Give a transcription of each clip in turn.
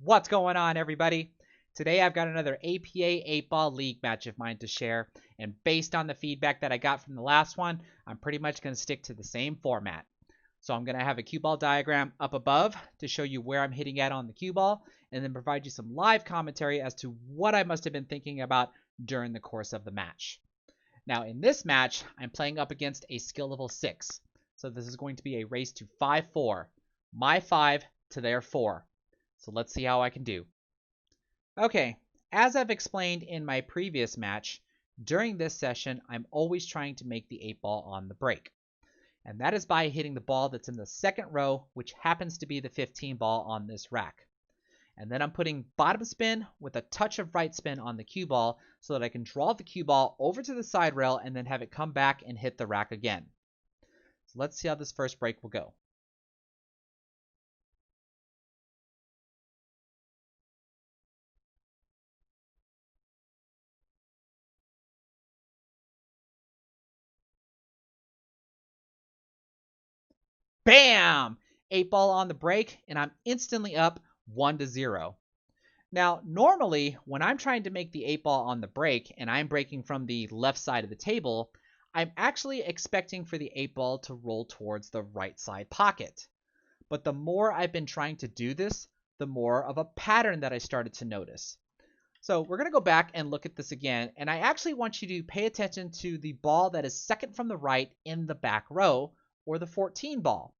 What's going on, everybody? Today I've got another APA 8-ball league match of mine to share, and based on the feedback that I got from the last one, I'm pretty much going to stick to the same format. So I'm going to have a cue ball diagram up above to show you where I'm hitting at on the cue ball, and then provide you some live commentary as to what I must have been thinking about during the course of the match. Now, in this match, I'm playing up against a skill level 6, so this is going to be a race to 5-4, my 5 to their 4. So let's see how I can do. Okay, as I've explained in my previous match, during this session, I'm always trying to make the 8-ball on the break. And that is by hitting the ball that's in the second row, which happens to be the 15 ball on this rack. And then I'm putting bottom spin with a touch of right spin on the cue ball so that I can draw the cue ball over to the side rail and then have it come back and hit the rack again. So let's see how this first break will go. Bam! 8-ball on the break, and I'm instantly up 1-0. Now, normally, when I'm trying to make the 8-ball on the break and I'm breaking from the left side of the table, I'm actually expecting for the 8-ball to roll towards the right side pocket. But the more I've been trying to do this, the more of a pattern that I started to notice. So we're going to go back and look at this again, and I actually want you to pay attention to the ball that is second from the right in the back row, or the 14 ball.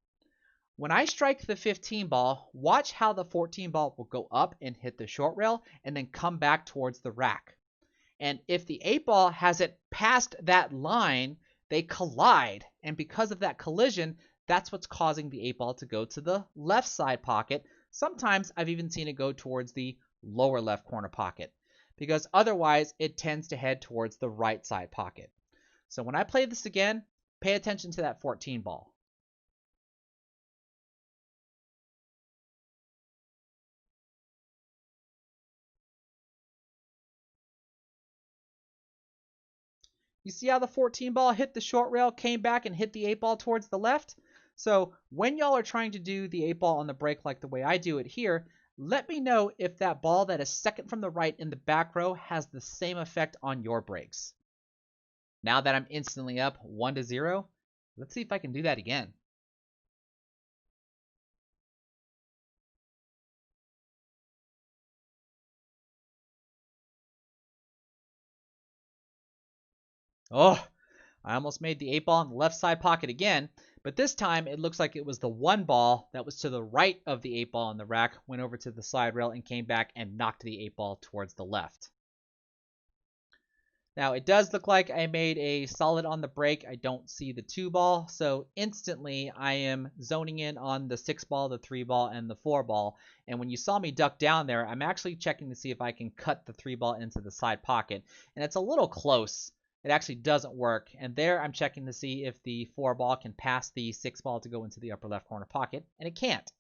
When I strike the 15 ball, watch how the 14 ball will go up and hit the short rail and then come back towards the rack. And if the 8 ball hasn't passed that line, they collide. And because of that collision, that's what's causing the 8 ball to go to the left side pocket. Sometimes I've even seen it go towards the lower left corner pocket, because otherwise it tends to head towards the right side pocket. So when I play this again, pay attention to that 14 ball. You see how the 14 ball hit the short rail, came back and hit the 8 ball towards the left? So when y'all are trying to do the 8 ball on the break like the way I do it here, let me know if that ball that is second from the right in the back row has the same effect on your breaks. Now that I'm instantly up 1-0, let's see if I can do that again. Oh, I almost made the 8 ball in the left side pocket again, but this time it looks like it was the 1 ball that was to the right of the 8 ball on the rack, went over to the side rail and came back and knocked the 8 ball towards the left. Now it does look like I made a solid on the break. I don't see the 2 ball, so instantly I am zoning in on the 6 ball, the 3 ball, and the 4 ball. And when you saw me duck down there, I'm actually checking to see if I can cut the 3 ball into the side pocket. And it's a little close. It actually doesn't work. And there I'm checking to see if the 4 ball can pass the 6 ball to go into the upper left corner pocket, and it can't.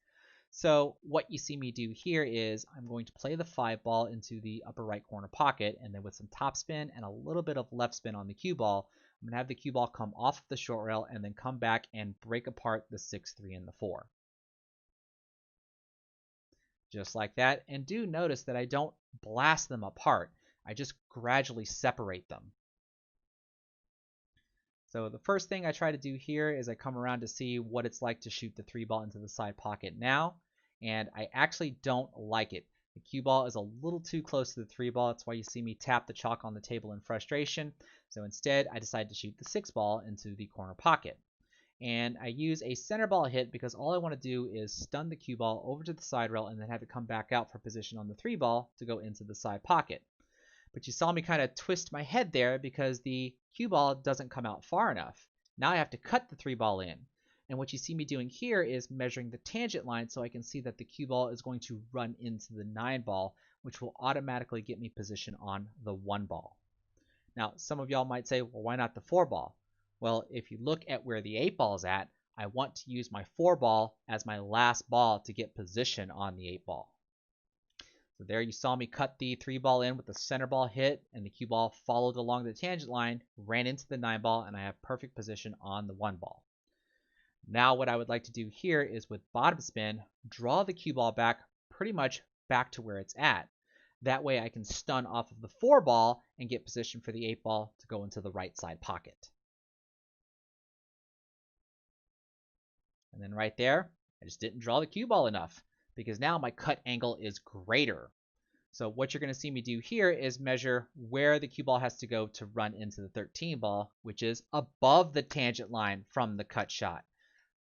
So what you see me do here is I'm going to play the 5 ball into the upper right corner pocket, and then with some top spin and a little bit of left spin on the cue ball, I'm going to have the cue ball come off the short rail and then come back and break apart the 6, 3, and the 4. Just like that. And do notice that I don't blast them apart. I just gradually separate them. So the first thing I try to do here is I come around to see what it's like to shoot the 3 ball into the side pocket now, and I actually don't like it. The cue ball is a little too close to the 3 ball. That's why you see me tap the chalk on the table in frustration. So instead, I decide to shoot the 6 ball into the corner pocket. And I use a center ball hit because all I want to do is stun the cue ball over to the side rail and then have it come back out for position on the 3 ball to go into the side pocket. But you saw me kind of twist my head there because the cue ball doesn't come out far enough. Now I have to cut the 3 ball in. And what you see me doing here is measuring the tangent line so I can see that the cue ball is going to run into the 9 ball, which will automatically get me position on the 1 ball. Now, some of y'all might say, well, why not the 4 ball? Well, if you look at where the 8 ball is at, I want to use my 4 ball as my last ball to get position on the 8 ball. So there you saw me cut the 3 ball in with the center ball hit, and the cue ball followed along the tangent line, ran into the 9 ball, and I have perfect position on the 1 ball. Now what I would like to do here is with bottom spin, draw the cue ball back pretty much back to where it's at. That way I can stun off of the 4 ball and get position for the 8 ball to go into the right side pocket. And then right there, I just didn't draw the cue ball enough because now my cut angle is greater. So what you're going to see me do here is measure where the cue ball has to go to run into the 13 ball, which is above the tangent line from the cut shot.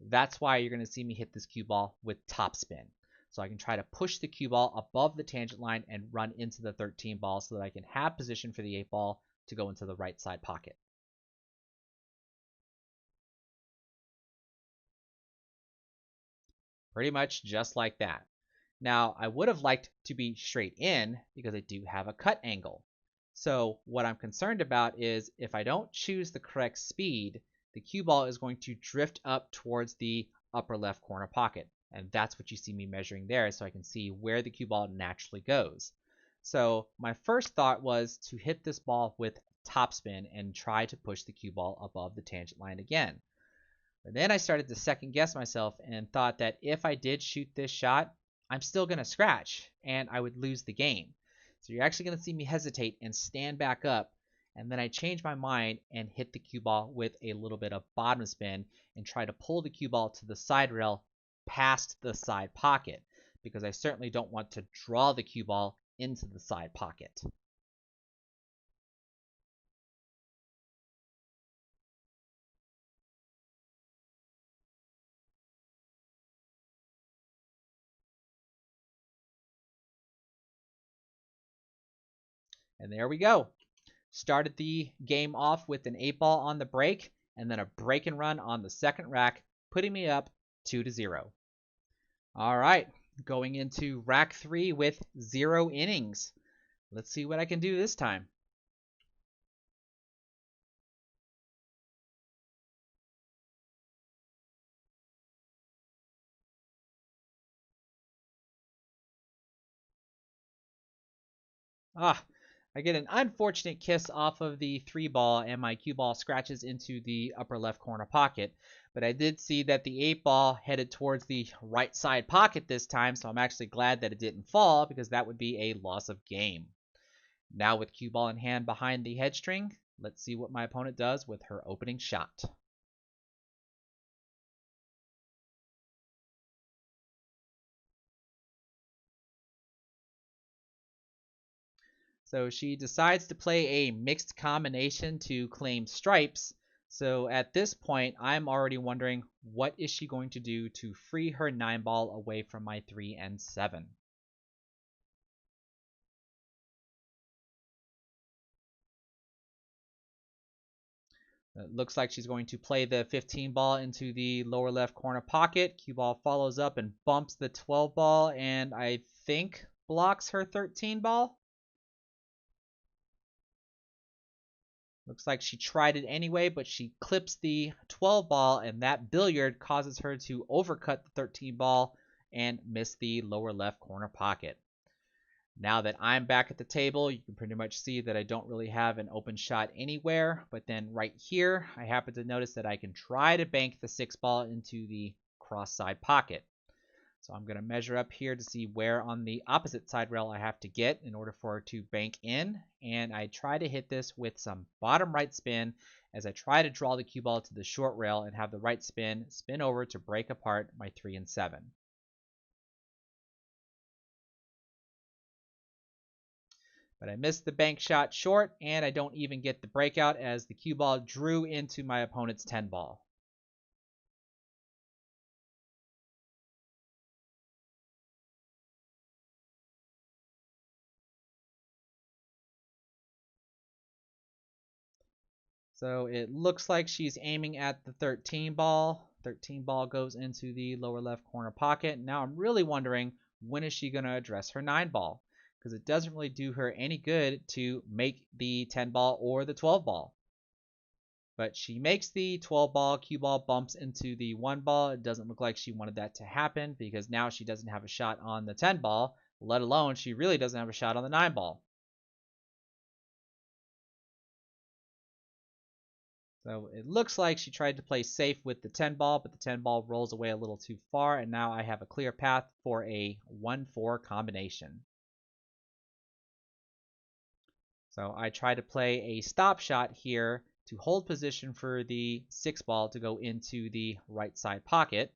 That's why you're going to see me hit this cue ball with topspin. So I can try to push the cue ball above the tangent line and run into the 13 ball so that I can have position for the 8 ball to go into the right side pocket. Pretty much just like that. Now, I would have liked to be straight in because I do have a cut angle. So what I'm concerned about is if I don't choose the correct speed, the cue ball is going to drift up towards the upper left corner pocket. And that's what you see me measuring there, so I can see where the cue ball naturally goes. So my first thought was to hit this ball with topspin and try to push the cue ball above the tangent line again. But then I started to second guess myself and thought that if I did shoot this shot, I'm still going to scratch and I would lose the game. So you're actually going to see me hesitate and stand back up. And then I change my mind and hit the cue ball with a little bit of bottom spin and try to pull the cue ball to the side rail past the side pocket because I certainly don't want to draw the cue ball into the side pocket. And there we go. Started the game off with an 8 ball on the break and then a break and run on the second rack, putting me up 2-0. All right, going into rack 3 with 0 innings. Let's see what I can do this time. I get an unfortunate kiss off of the 3 ball and my cue ball scratches into the upper left corner pocket. But I did see that the 8 ball headed towards the right side pocket this time, so I'm actually glad that it didn't fall because that would be a loss of game. Now with cue ball in hand behind the head string, let's see what my opponent does with her opening shot. So she decides to play a mixed combination to claim stripes. So at this point, I'm already wondering what is she going to do to free her 9 ball away from my 3 and 7. It looks like she's going to play the 15 ball into the lower left corner pocket. Cue ball follows up and bumps the 12 ball and I think blocks her 13 ball. Looks like she tried it anyway, but she clips the 12 ball, and that billiard causes her to overcut the 13 ball and miss the lower left corner pocket. Now that I'm back at the table, you can pretty much see that I don't really have an open shot anywhere, but then right here, I happen to notice that I can try to bank the 6 ball into the cross side pocket. So I'm going to measure up here to see where on the opposite side rail I have to get in order for it to bank in. And I try to hit this with some bottom right spin as I try to draw the cue ball to the short rail and have the right spin over to break apart my 3 and 7. But I missed the bank shot short and I don't even get the breakout as the cue ball drew into my opponent's 10 ball. So it looks like she's aiming at the 13 ball. 13 ball goes into the lower left corner pocket. Now I'm really wondering, when is she going to address her 9 ball? Because it doesn't really do her any good to make the 10 ball or the 12 ball. But she makes the 12 ball, cue ball bumps into the 1 ball. It doesn't look like she wanted that to happen because now she doesn't have a shot on the 10 ball, let alone she really doesn't have a shot on the 9 ball. So it looks like she tried to play safe with the 10 ball, but the 10 ball rolls away a little too far, and now I have a clear path for a 1-4 combination. So I try to play a stop shot here to hold position for the 6 ball to go into the right side pocket.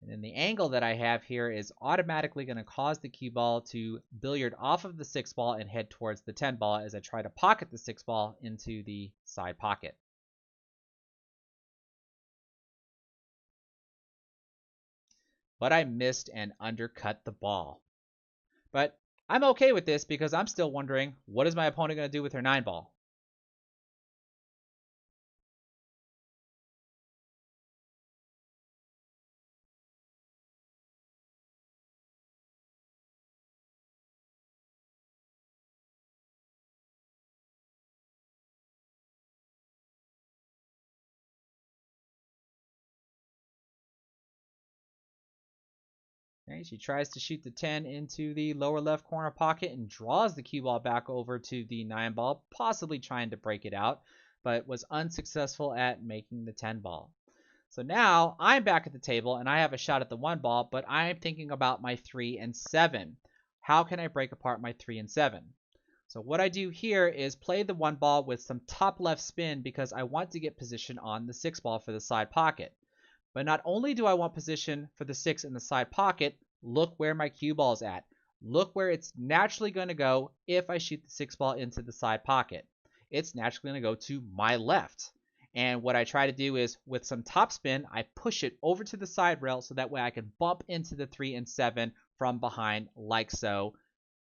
And then the angle that I have here is automatically going to cause the cue ball to billiard off of the 6 ball and head towards the 10 ball as I try to pocket the 6 ball into the side pocket. But I missed and undercut the ball. But I'm okay with this because I'm still wondering, what is my opponent going to do with her 9 ball? Okay, she tries to shoot the 10 into the lower left corner pocket and draws the cue ball back over to the 9 ball, possibly trying to break it out, but was unsuccessful at making the 10 ball. So now I'm back at the table and I have a shot at the 1 ball, but I'm thinking about my 3 and 7. How can I break apart my 3 and 7? So what I do here is play the 1 ball with some top left spin because I want to get position on the 6 ball for the side pocket. But not only do I want position for the 6 in the side pocket, look where my cue ball is at. Look where it's naturally going to go if I shoot the 6 ball into the side pocket. It's naturally going to go to my left. And what I try to do is with some top spin, I push it over to the side rail so that way I can bump into the 3 and 7 from behind like so,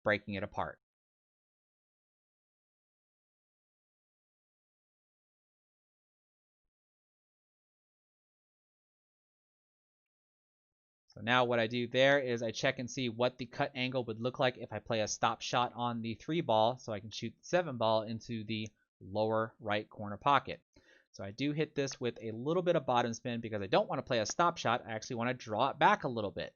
breaking it apart. So now what I do there is I check and see what the cut angle would look like if I play a stop shot on the 3 ball so I can shoot the 7 ball into the lower right corner pocket. So I do hit this with a little bit of bottom spin because I don't want to play a stop shot. I actually want to draw it back a little bit.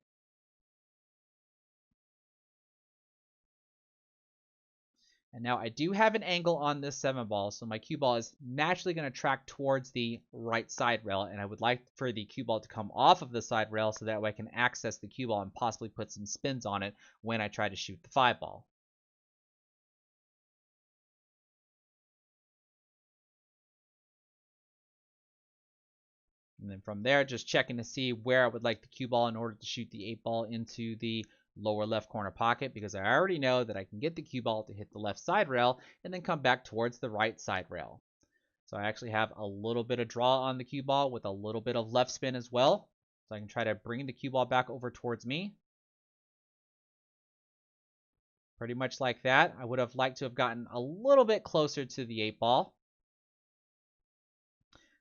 And now I do have an angle on this 7 ball, so my cue ball is naturally going to track towards the right side rail, and I would like for the cue ball to come off of the side rail so that way I can access the cue ball and possibly put some spins on it when I try to shoot the 5 ball. And then from there, just checking to see where I would like the cue ball in order to shoot the 8 ball into the lower left corner pocket because I already know that I can get the cue ball to hit the left side rail and then come back towards the right side rail. So I actually have a little bit of draw on the cue ball with a little bit of left spin as well. So I can try to bring the cue ball back over towards me. Pretty much like that. I would have liked to have gotten a little bit closer to the 8 ball.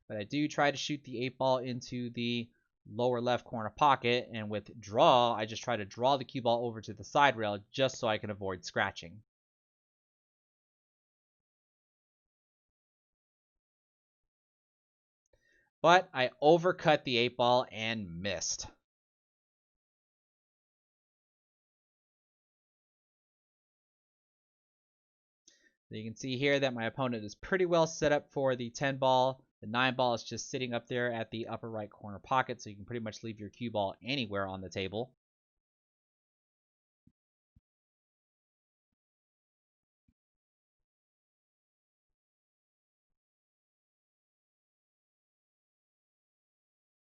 But I do try to shoot the 8 ball into the lower left corner pocket, and with draw, I just try to draw the cue ball over to the side rail just so I can avoid scratching. But I overcut the 8 ball and missed. So you can see here that my opponent is pretty well set up for the 10 ball. The 9 ball is just sitting up there at the upper right corner pocket, so you can pretty much leave your cue ball anywhere on the table.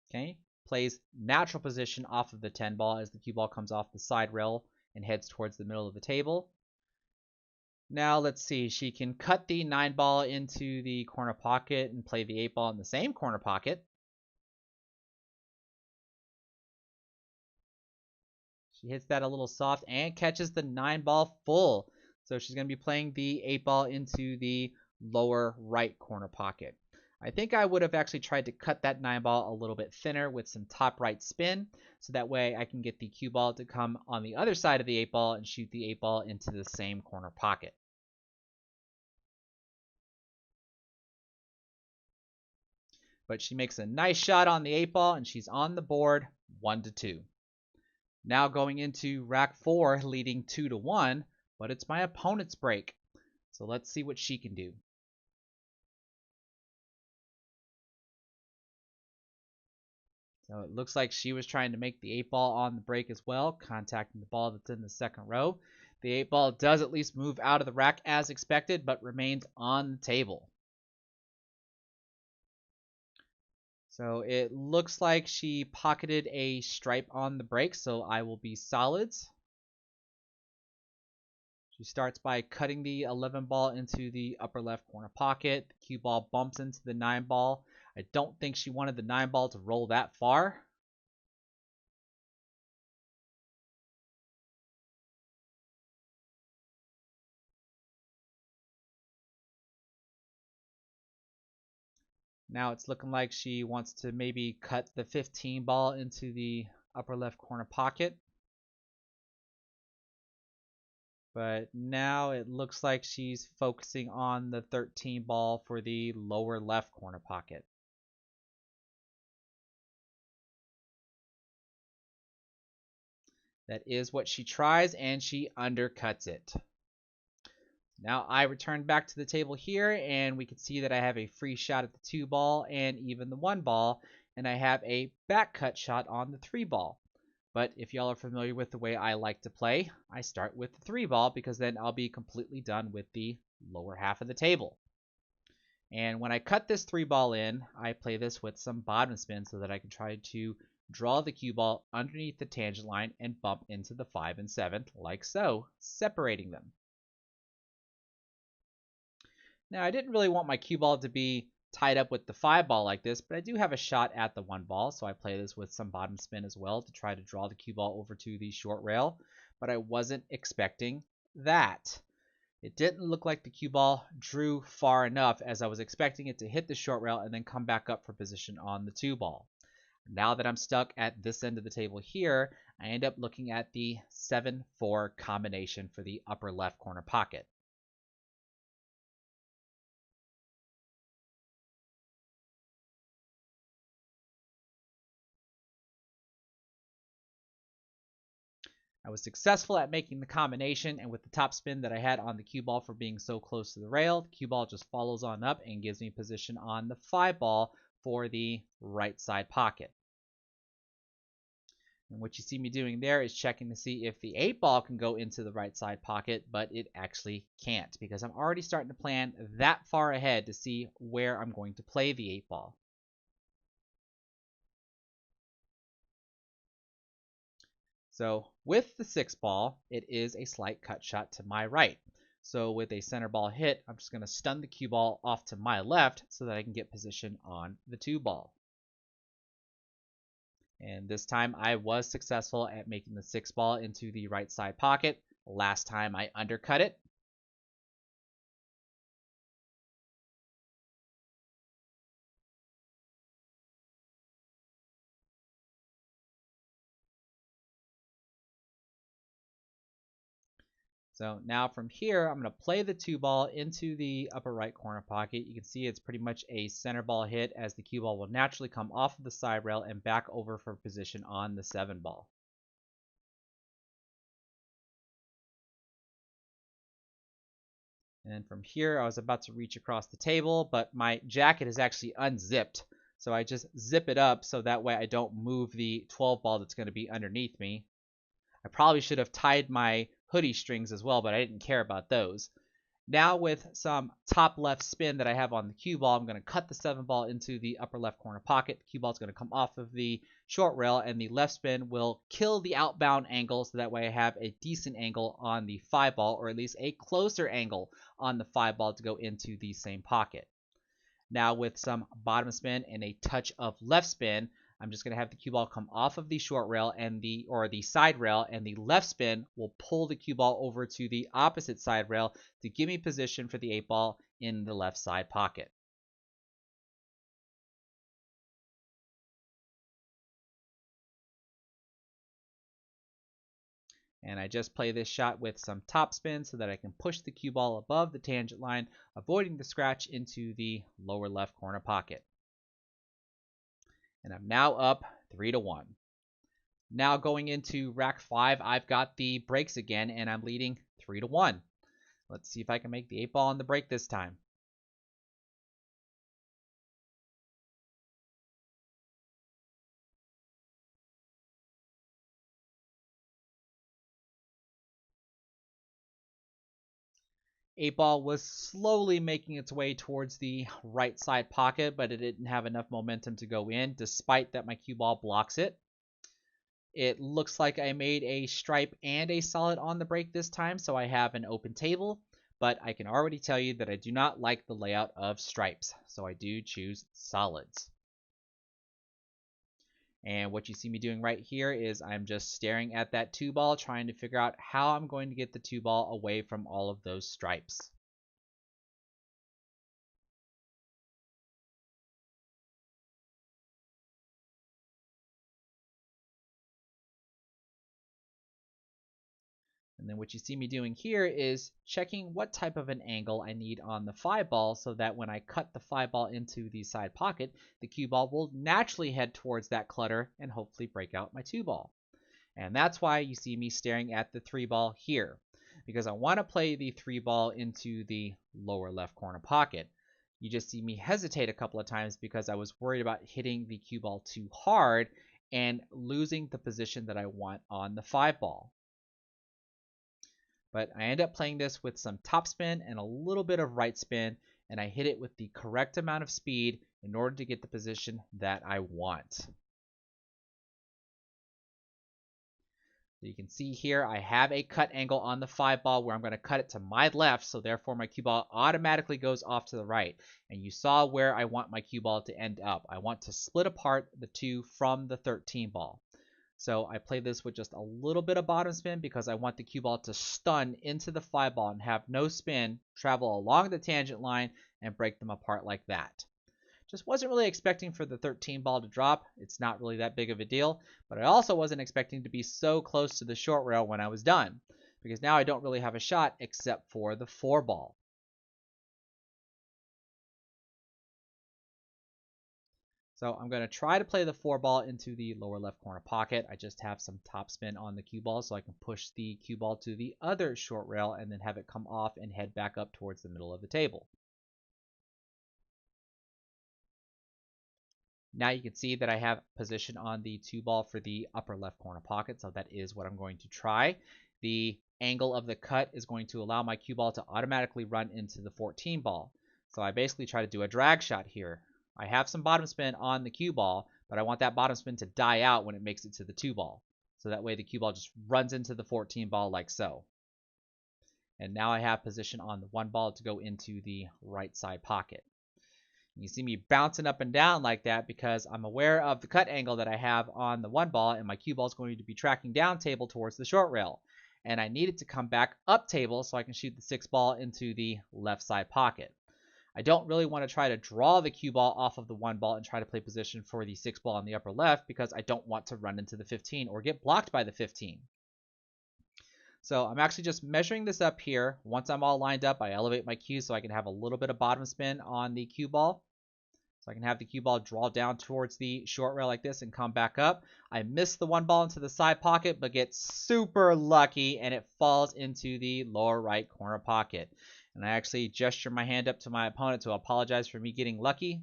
Okay, plays natural position off of the 10 ball as the cue ball comes off the side rail and heads towards the middle of the table. Now let's see, she can cut the 9 ball into the corner pocket and play the 8 ball in the same corner pocket. She hits that a little soft and catches the 9 ball full. So she's going to be playing the 8 ball into the lower right corner pocket. I think I would have actually tried to cut that 9 ball a little bit thinner with some top right spin, so that way I can get the cue ball to come on the other side of the 8 ball and shoot the 8 ball into the same corner pocket. But she makes a nice shot on the 8 ball and she's on the board 1-2. Now going into rack 4, leading 2-1, but it's my opponent's break. So let's see what she can do. So it looks like she was trying to make the 8-ball on the break as well, contacting the ball that's in the second row. The 8-ball does at least move out of the rack as expected, but remains on the table. So it looks like she pocketed a stripe on the break, so I will be solids. She starts by cutting the 11 ball into the upper left corner pocket. The cue ball bumps into the 9 ball. I don't think she wanted the 9 ball to roll that far. Now it's looking like she wants to maybe cut the 15 ball into the upper left corner pocket. But now it looks like she's focusing on the 13 ball for the lower left corner pocket. That is what she tries, and she undercuts it. Now I return back to the table here, and we can see that I have a free shot at the 2 ball and even the 1 ball, and I have a back cut shot on the 3 ball. But if y'all are familiar with the way I like to play, I start with the 3 ball because then I'll be completely done with the lower half of the table. And when I cut this 3 ball in, I play this with some bottom spin so that I can try to draw the cue ball underneath the tangent line and bump into the 5 and 7 like so, separating them. Now, I didn't really want my cue ball to be tied up with the 5 ball like this, but I do have a shot at the 1 ball, so I play this with some bottom spin as well to try to draw the cue ball over to the short rail, but I wasn't expecting that. It didn't look like the cue ball drew far enough as I was expecting it to hit the short rail and then come back up for position on the 2 ball. Now that I'm stuck at this end of the table here, I end up looking at the 7-4 combination for the upper left corner pocket. I was successful at making the combination, and with the top spin that I had on the cue ball for being so close to the rail, the cue ball just follows on up and gives me position on the 5 ball for the right side pocket. And what you see me doing there is checking to see if the 8 ball can go into the right side pocket, but it actually can't because I'm already starting to plan that far ahead to see where I'm going to play the 8 ball. So with the 6 ball, it is a slight cut shot to my right. So with a center ball hit, I'm just going to stun the cue ball off to my left so that I can get position on the 2 ball. And this time I was successful at making the 6 ball into the right side pocket. Last time I undercut it. So now from here, I'm going to play the 2 ball into the upper right corner pocket. You can see it's pretty much a center ball hit as the cue ball will naturally come off of the side rail and back over for position on the 7 ball. And then from here, I was about to reach across the table, but my jacket is actually unzipped. So I just zip it up so that way I don't move the 12 ball that's going to be underneath me. I probably should have tied my hoodie strings as well, but I didn't care about those. Now with some top left spin that I have on the cue ball, I'm going to cut the 7 ball into the upper left corner pocket. The cue ball is going to come off of the short rail, and the left spin will kill the outbound angle, so that way I have a decent angle on the 5 ball, or at least a closer angle on the 5 ball to go into the same pocket. Now with some bottom spin and a touch of left spin, I'm just going to have the cue ball come off of the short rail and the side rail, and the left spin will pull the cue ball over to the opposite side rail to give me position for the 8 ball in the left side pocket. And I just play this shot with some top spin so that I can push the cue ball above the tangent line, avoiding the scratch into the lower left corner pocket. And I'm now up 3-1. Now going into rack 5, I've got the breaks again, and I'm leading 3-1. Let's see if I can make the 8 ball on the break this time. Eight ball was slowly making its way towards the right side pocket, but it didn't have enough momentum to go in, despite that my cue ball blocks it. It looks like I made a stripe and a solid on the break this time, so I have an open table, but I can already tell you that I do not like the layout of stripes, so I do choose solids. And what you see me doing right here is I'm just staring at that 2 ball, trying to figure out how I'm going to get the 2 ball away from all of those stripes. And then what you see me doing here is checking what type of an angle I need on the 5 ball so that when I cut the 5 ball into the side pocket, the cue ball will naturally head towards that clutter and hopefully break out my 2 ball. And that's why you see me staring at the 3 ball here, because I want to play the 3 ball into the lower left corner pocket. You just see me hesitate a couple of times because I was worried about hitting the cue ball too hard and losing the position that I want on the 5 ball. But I end up playing this with some topspin and a little bit of right spin, and I hit it with the correct amount of speed in order to get the position that I want. So you can see here I have a cut angle on the 5 ball where I'm going to cut it to my left, so therefore my cue ball automatically goes off to the right. And you saw where I want my cue ball to end up. I want to split apart the 2 from the 13 ball. So I play this with just a little bit of bottom spin because I want the cue ball to stun into the 5 ball and have no spin, travel along the tangent line, and break them apart like that. Just wasn't really expecting for the 13 ball to drop. It's not really that big of a deal, but I also wasn't expecting to be so close to the short rail when I was done, because now I don't really have a shot except for the 4 ball. So I'm going to try to play the 4 ball into the lower left corner pocket. I just have some top spin on the cue ball so I can push the cue ball to the other short rail and then have it come off and head back up towards the middle of the table. Now you can see that I have position on the 2 ball for the upper left corner pocket, so that is what I'm going to try. The angle of the cut is going to allow my cue ball to automatically run into the 14 ball. So I basically try to do a drag shot here. I have some bottom spin on the cue ball, but I want that bottom spin to die out when it makes it to the 2 ball. So that way the cue ball just runs into the 14 ball like so. And now I have position on the 1 ball to go into the right side pocket. You see me bouncing up and down like that because I'm aware of the cut angle that I have on the 1 ball, and my cue ball is going to be tracking down table towards the short rail. And I need it to come back up table so I can shoot the 6 ball into the left side pocket. I don't really want to try to draw the cue ball off of the 1 ball and try to play position for the 6 ball on the upper left because I don't want to run into the 15 or get blocked by the 15. So I'm actually just measuring this up here. Once I'm all lined up, I elevate my cue so I can have a little bit of bottom spin on the cue ball. So I can have the cue ball draw down towards the short rail like this and come back up. I miss the 1 ball into the side pocket, but get super lucky, and it falls into the lower right corner pocket. And I actually gesture my hand up to my opponent to apologize for me getting lucky.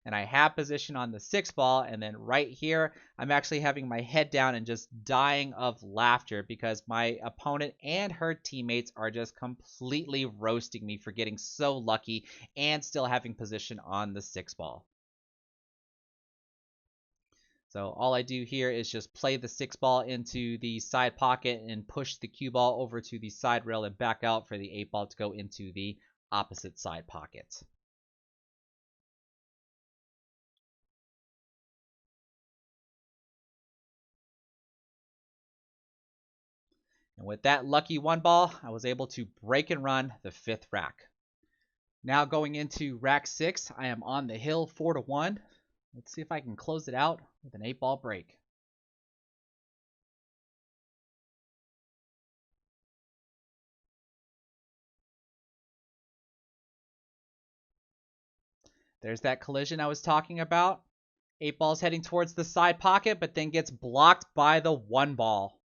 And I have position on the 6 ball, and then right here, I'm actually having my head down and just dying of laughter because my opponent and her teammates are just completely roasting me for getting so lucky and still having position on the 6 ball. So all I do here is just play the 6 ball into the side pocket and push the cue ball over to the side rail and back out for the 8 ball to go into the opposite side pocket. And with that lucky 1 ball, I was able to break and run the 5th rack. Now going into rack 6, I am on the hill 4-1. Let's see if I can close it out with an 8 ball break. There's that collision I was talking about. 8 ball's heading towards the side pocket, but then gets blocked by the 1 ball.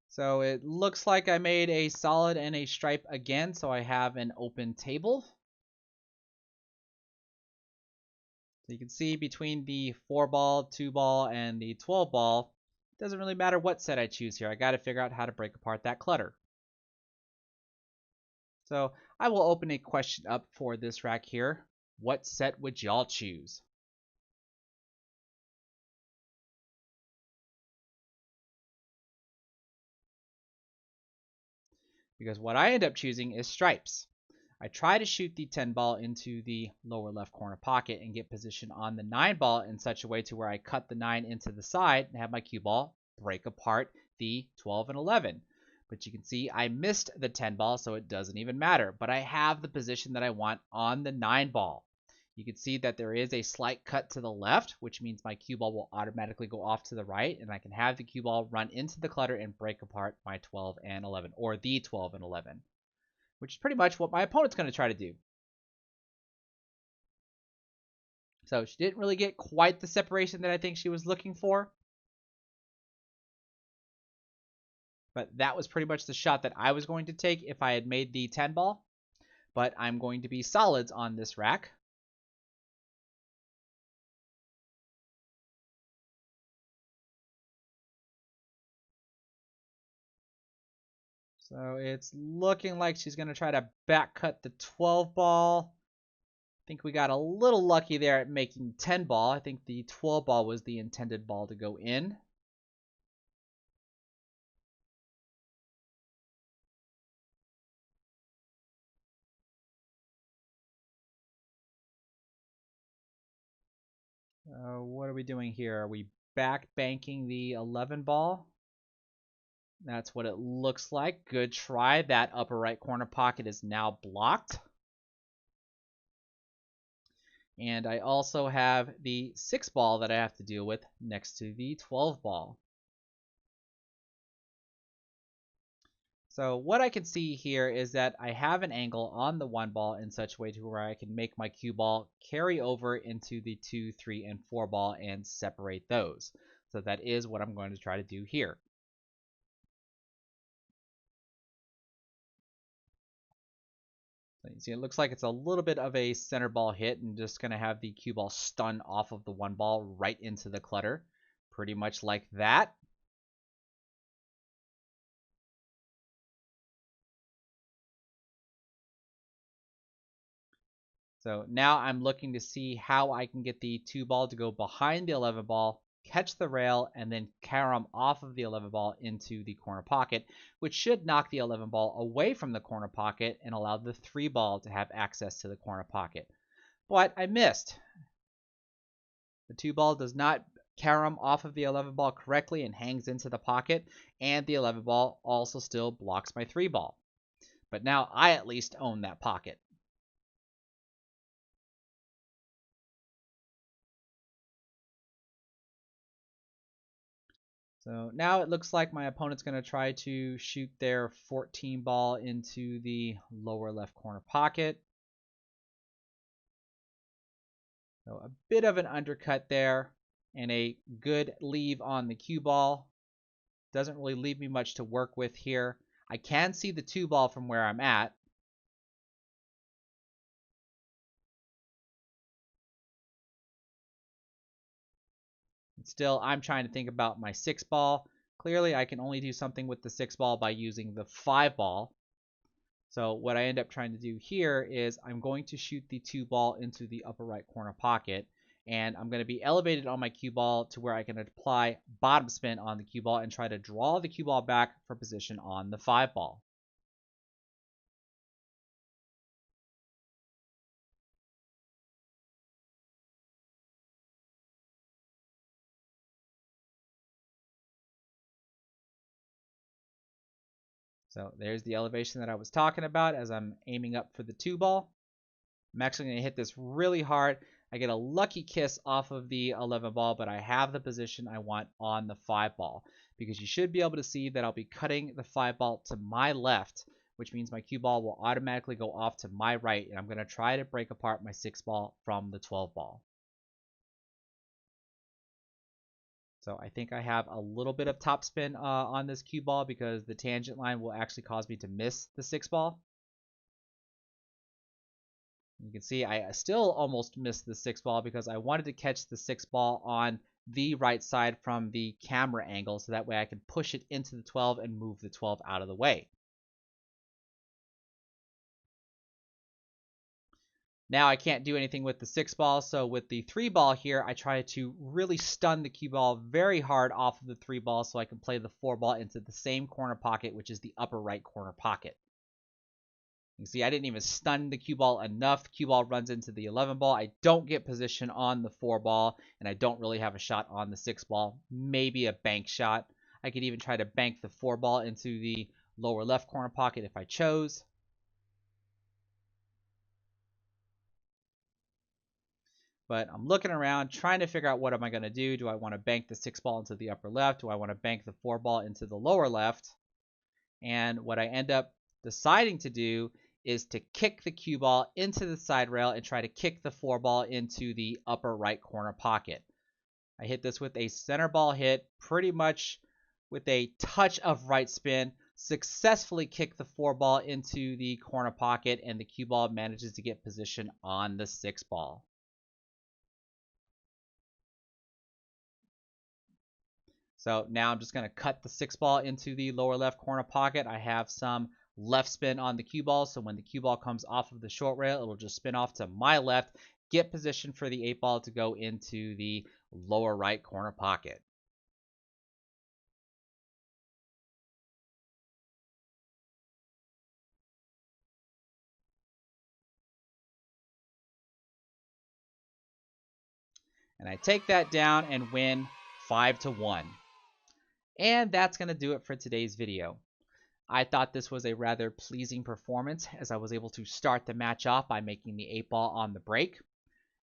So it looks like I made a solid and a stripe again, so I have an open table. So you can see between the 4 ball, 2 ball, and the 12 ball, it doesn't really matter what set I choose here. I got to figure out how to break apart that clutter. So I will open a question up for this rack here. What set would y'all choose? Because what I end up choosing is stripes. I try to shoot the 10 ball into the lower left corner pocket and get position on the 9 ball in such a way to where I cut the 9 into the side and have my cue ball break apart the 12 and 11. But you can see I missed the 10 ball, so it doesn't even matter. But I have the position that I want on the 9 ball. You can see that there is a slight cut to the left, which means my cue ball will automatically go off to the right, and I can have the cue ball run into the clutter and break apart my 12 and 11, or the 12 and 11, which is pretty much what my opponent's going to try to do. So she didn't really get quite the separation that I think she was looking for. But that was pretty much the shot that I was going to take if I had made the 10 ball. But I'm going to be solids on this rack. So it's looking like she's going to try to back cut the 12 ball. I think we got a little lucky there at making 10 ball. I think the 12 ball was the intended ball to go in. What are we doing here? Are we back banking the 11 ball? That's what it looks like. Good try. That upper right corner pocket is now blocked. And I also have the 6 ball that I have to deal with next to the 12 ball. So what I can see here is that I have an angle on the 1 ball in such a way to where I can make my cue ball carry over into the 2, 3, and 4 ball and separate those. So that is what I'm going to try to do here. So you see, it looks like it's a little bit of a center ball hit and just going to have the cue ball stun off of the 1 ball right into the clutter. Pretty much like that. So now I'm looking to see how I can get the 2 ball to go behind the 11 ball, catch the rail, and then carom off of the 11 ball into the corner pocket, which should knock the 11 ball away from the corner pocket and allow the 3 ball to have access to the corner pocket. But I missed. The 2 ball does not carom off of the 11 ball correctly and hangs into the pocket, and the 11 ball also still blocks my 3 ball. But now I at least own that pocket. So now it looks like my opponent's going to try to shoot their 14 ball into the lower left corner pocket. So a bit of an undercut there and a good leave on the cue ball. Doesn't really leave me much to work with here. I can see the 2 ball from where I'm at. Still, I'm trying to think about my 6 ball. Clearly, I can only do something with the 6 ball by using the 5 ball. So what I end up trying to do here is I'm going to shoot the 2 ball into the upper right corner pocket. And I'm going to be elevated on my cue ball to where I can apply bottom spin on the cue ball and try to draw the cue ball back for position on the 5 ball. So there's the elevation that I was talking about as I'm aiming up for the 2 ball. I'm actually going to hit this really hard. I get a lucky kiss off of the 11 ball, but I have the position I want on the 5 ball, because you should be able to see that I'll be cutting the 5 ball to my left, which means my cue ball will automatically go off to my right, and I'm going to try to break apart my 6 ball from the 12 ball. So I think I have a little bit of topspin on this cue ball because the tangent line will actually cause me to miss the 6 ball. You can see I still almost missed the 6 ball because I wanted to catch the 6 ball on the right side from the camera angle, so that way I can push it into the 12 and move the 12 out of the way. Now I can't do anything with the 6 ball, so with the 3 ball here, I try to really stun the cue ball very hard off of the 3 ball so I can play the 4 ball into the same corner pocket, which is the upper right corner pocket. You see, I didn't even stun the cue ball enough. The cue ball runs into the 11 ball. I don't get position on the 4 ball, and I don't really have a shot on the 6 ball. Maybe a bank shot. I could even try to bank the 4 ball into the lower left corner pocket if I chose. But I'm looking around, trying to figure out what am I going to do. Do I want to bank the 6 ball into the upper left? Do I want to bank the 4 ball into the lower left? And what I end up deciding to do is to kick the cue ball into the side rail and try to kick the 4 ball into the upper right corner pocket. I hit this with a center ball hit, pretty much with a touch of right spin, successfully kick the 4 ball into the corner pocket, and the cue ball manages to get position on the 6 ball. So now I'm just going to cut the 6 ball into the lower left corner pocket. I have some left spin on the cue ball, so when the cue ball comes off of the short rail, it'll just spin off to my left, get position for the 8 ball to go into the lower right corner pocket. And I take that down and win 5-1. And that's going to do it for today's video. I thought this was a rather pleasing performance as I was able to start the match off by making the 8 ball on the break,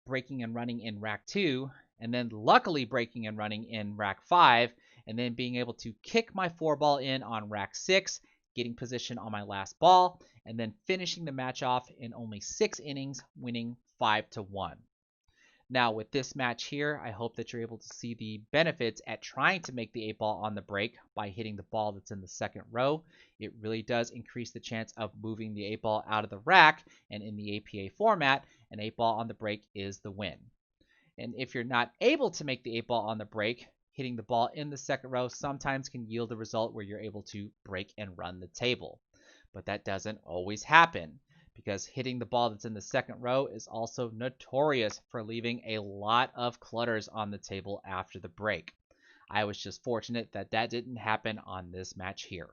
breaking and running in rack 2, and then luckily breaking and running in rack 5, and then being able to kick my 4 ball in on rack 6, getting position on my last ball, and then finishing the match off in only 6 innings, winning 5-1. Now, with this match here, I hope that you're able to see the benefits at trying to make the 8 ball on the break by hitting the ball that's in the second row. It really does increase the chance of moving the 8 ball out of the rack, and in the APA format, an 8 ball on the break is the win. And if you're not able to make the 8 ball on the break, hitting the ball in the second row sometimes can yield a result where you're able to break and run the table. But that doesn't always happen, because hitting the ball that's in the second row is also notorious for leaving a lot of clutters on the table after the break. I was just fortunate that that didn't happen on this match here.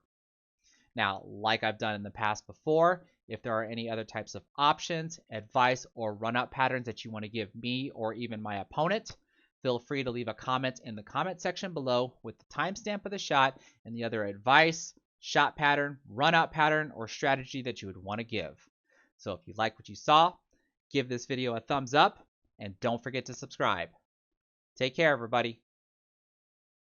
Now, like I've done in the past before, if there are any other types of options, advice, or run-out patterns that you want to give me or even my opponent, feel free to leave a comment in the comment section below with the timestamp of the shot and the other advice, shot pattern, run-out pattern, or strategy that you would want to give. So if you like what you saw, give this video a thumbs up, and don't forget to subscribe. Take care, everybody.